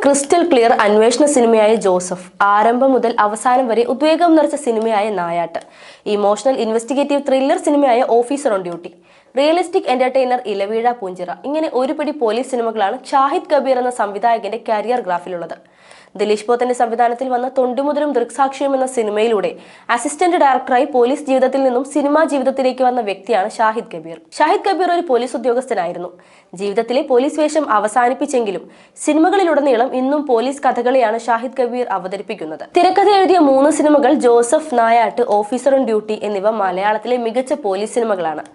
Crystal clear അന്വേഷണ സിനിമയായ Joseph, ആരംഭം മുതൽ അവസാനം വരെ ഉദ്വേഗം നിറച്ച സിനിമയായ നായാട്ട്, ഇമോഷണൽ ഇൻവെസ്റ്റിഗേറ്റീവ് ത്രില്ലർ സിനിമയായ officer on duty, realistic entertainer Ilaveezha Poonchira, ഇങ്ങനെ ഒരു പിടി പോലീസ് സിനിമകളാണ് ഷാഹിദ് കബീർ എന്ന സംവിധായകന്റെ കരിയർ ഗ്രാഫിലുള്ളത്. ദിലീഷ് പോത്തന്റെ സംവിധാനത്തിൽ വന്ന തൊണ്ടുമുതലും ദൃക്സാക്ഷിയും എന്ന സിനിമയിലൂടെ അസിസ്റ്റന്റ് ഡയറക്ടറായി പോലീസ് ജീവിതത്തിൽ നിന്നും സിനിമാ ജീവിതത്തിലേക്ക് വന്ന വ്യക്തിയാണ് ഷാഹിദ് കബീർ. ഷാഹിദ് കബീർ ഒരു പോലീസ് ഉദ്യോഗസ്ഥനായിരുന്നു. ജീവിതത്തിലെ പോലീസ് വേഷം അവസാനിപ്പിച്ചെങ്കിലും സിനിമകളിലുടനീളം ഇന്നും പോലീസ് കഥകളെയാണ് ഷാഹിദ് കബീർ അവതരിപ്പിക്കുന്നത്. തിരക്കഥ എഴുതിയ 3 സിനിമകൾ ജോസഫ്, നായാട്ട്, ഓഫീസർ ഓൺ ഡ്യൂട്ടി എന്നിവ മലയാളത്തിലെ മികച്ച പോലീസ് സിനിമകളാണ്.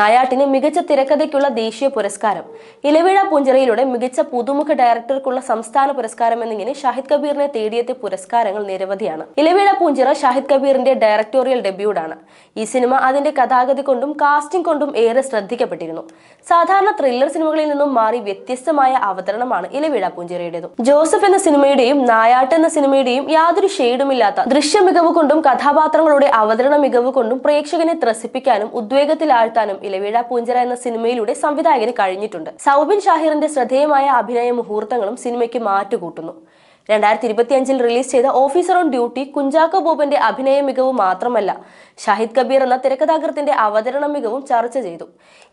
നായാട്ടിന് മികച്ച തിരക്കഥയ്ക്കുള്ള ദേശീയ പുരസ്കാരം, ഇലവീഴ പൂഞ്ചിറയിലൂടെ മികച്ച പുതുമുഖ ഡയറക്ടർക്കുള്ള സംസ്ഥാന പുരസ്കാരം എന്നിങ്ങനെ ഷാഹിദ് കബീറിനെ തേടിയെത്തിയ പുരസ്കാരങ്ങൾ നിരവധിയാണ്. ഇലവീഴ പൂഞ്ചിറ ഷാഹിദ് കബീറിന്റെ ഡയറക്ടോറിയൽ ഡെബ്യൂട്ടാണ്. ഈ സിനിമ അതിന്റെ കഥാഗതി കൊണ്ടും കാസ്റ്റിംഗ് കൊണ്ടും ഏറെ ശ്രദ്ധിക്കപ്പെട്ടിരുന്നു. സാധാരണ ത്രില്ലർ സിനിമകളിൽ നിന്നും മാറി വ്യത്യസ്തമായ അവതരണമാണ് ഇലവീഴ പൂഞ്ചിറയുടേത്. ജോസഫ് എന്ന സിനിമയുടെയും നായാട്ട് എന്ന സിനിമയുടെയും യാതൊരു ഷെയ്ഡുമില്ലാത്ത ദൃശ്യ മികവ് കൊണ്ടും കഥാപാത്രങ്ങളുടെ അവതരണ മികവ് കൊണ്ടും പ്രേക്ഷകനെ ത്രസിപ്പിക്കാനും ഉദ്വേഗത്തിലാഴ്ത്താനും ഇലവീഴ പൂഞ്ചിറ എന്ന സിനിമയിലൂടെ സംവിധായകന് കഴിഞ്ഞിട്ടുണ്ട്. സൗബിൻ ഷാഹിറിന്റെ ശ്രദ്ധേയമായ അഭിനയ മുഹൂർത്തങ്ങളും സിനിമയ്ക്ക് മാറ്റുകൂട്ടുന്നു. 2025 റിലീസ് ചെയ്ത ഓഫീസർ ഓൺ ഡ്യൂട്ടി കുഞ്ചാക്കോ ബോബന്റെ അഭിനയ മികവ് മാത്രമല്ല, ഷാഹിദ് കബീർ എന്ന തിരക്കഥാകൃത്തിന്റെ അവതരണ മികവും ചർച്ച ചെയ്തു.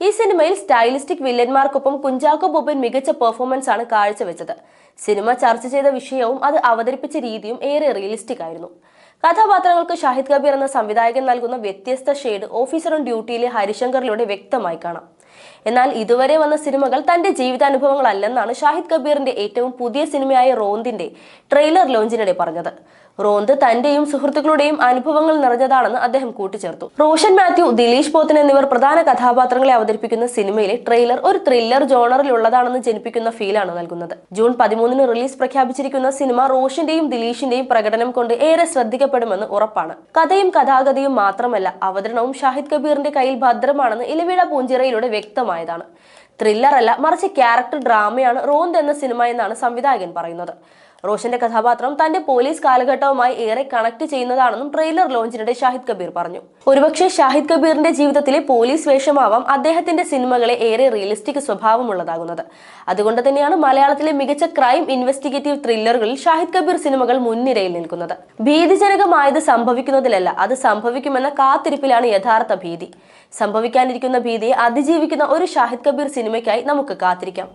ഈ സിനിമയിൽ സ്റ്റൈലിസ്റ്റിക് വില്ലന്മാർക്കൊപ്പം കുഞ്ചാക്കോ ബോബൻ മികച്ച പെർഫോമൻസ് ആണ് കാഴ്ചവെച്ചത്. സിനിമ ചർച്ച ചെയ്ത വിഷയവും അത് അവതരിപ്പിച്ച രീതിയും ഏറെ റിയലിസ്റ്റിക് ആയിരുന്നു. കഥാപാത്രങ്ങൾക്ക് ഷാഹിദ് കബീർ എന്ന സംവിധായകൻ നൽകുന്ന വ്യത്യസ്ത ഷെയ്ഡ് ഓഫീസർ ഓൺ ഡ്യൂട്ടിയിലെ ഹരിശങ്കറിലൂടെ വ്യക്തമായി കാണാം. എന്നാൽ ഇതുവരെ വന്ന സിനിമകൾ തന്റെ ജീവിതാനുഭവങ്ങളല്ലെന്നാണ് ഷാഹിദ് കബീറിന്റെ ഏറ്റവും പുതിയ സിനിമയായ റോന്തിന്റെ ട്രെയിലർ ലോഞ്ചിനിടെ പറഞ്ഞത്. റോന്ത് തന്റെയും സുഹൃത്തുക്കളുടെയും അനുഭവങ്ങൾ നിറഞ്ഞതാണെന്ന് അദ്ദേഹം കൂട്ടിച്ചേർത്തു. റോഷൻ മാത്യു, ദിലീഷ് പോത്തൻ എന്നിവർ പ്രധാന കഥാപാത്രങ്ങളെ അവതരിപ്പിക്കുന്ന സിനിമയിലെ ട്രെയിലർ ഒരു ത്രില്ലർ ജോണറിലുള്ളതാണെന്ന് ജനിപ്പിക്കുന്ന ഫീലാണ് നൽകുന്നത്. ജൂൺ 13 റിലീസ് പ്രഖ്യാപിച്ചിരിക്കുന്ന സിനിമ റോഷന്റെയും ദിലീഷിന്റെയും പ്രകടനം കൊണ്ട് ഏറെ ശ്രദ്ധിക്കപ്പെടുമെന്ന് ഉറപ്പാണ്. കഥയും കഥാഗതിയും മാത്രമല്ല, അവതരണവും ഷാഹിദ് കബീറിന്റെ കയ്യിൽ ഭദ്രമാണെന്ന് ഇലവീഴ പൂഞ്ചിറയിലൂടെ വ്യക്തമായതാണ്. ത്രില്ലർ അല്ല, മറിച്ച് ക്യാരക്ടർ ഡ്രാമയാണ് റോന്ത് എന്ന സിനിമ എന്നാണ് സംവിധായകൻ പറയുന്നത്. റോഷന്റെ കഥാപാത്രം തന്റെ പോലീസ് കാലഘട്ടവുമായി ഏറെ കണക്ട് ചെയ്യുന്നതാണെന്നും ട്രെയിലർ ലോഞ്ചിനിടെ ഷാഹിദ് കബീർ പറഞ്ഞു. ഒരുപക്ഷെ ഷാഹിദ് കബീറിന്റെ ജീവിതത്തിലെ പോലീസ് വേഷമാവാം അദ്ദേഹത്തിന്റെ സിനിമകളെ ഏറെ റിയലിസ്റ്റിക് സ്വഭാവമുള്ളതാകുന്നത്. അതുകൊണ്ട് തന്നെയാണ് മലയാളത്തിലെ മികച്ച ക്രൈം ഇൻവെസ്റ്റിഗേറ്റീവ് ത്രില്ലറുകളിൽ ഷാഹിദ് കബീർ സിനിമകൾ മുൻനിരയിൽ നിൽക്കുന്നത്. ഭീതിജനകമായത് സംഭവിക്കുന്നതിലല്ല, അത് സംഭവിക്കുമെന്ന കാത്തിരിപ്പിലാണ് യഥാർത്ഥ ഭീതി. സംഭവിക്കാനിരിക്കുന്ന ഭീതിയെ അതിജീവിക്കുന്ന ഒരു ഷാഹിദ് കബീർ സിനിമയ്ക്കായി നമുക്ക് കാത്തിരിക്കാം.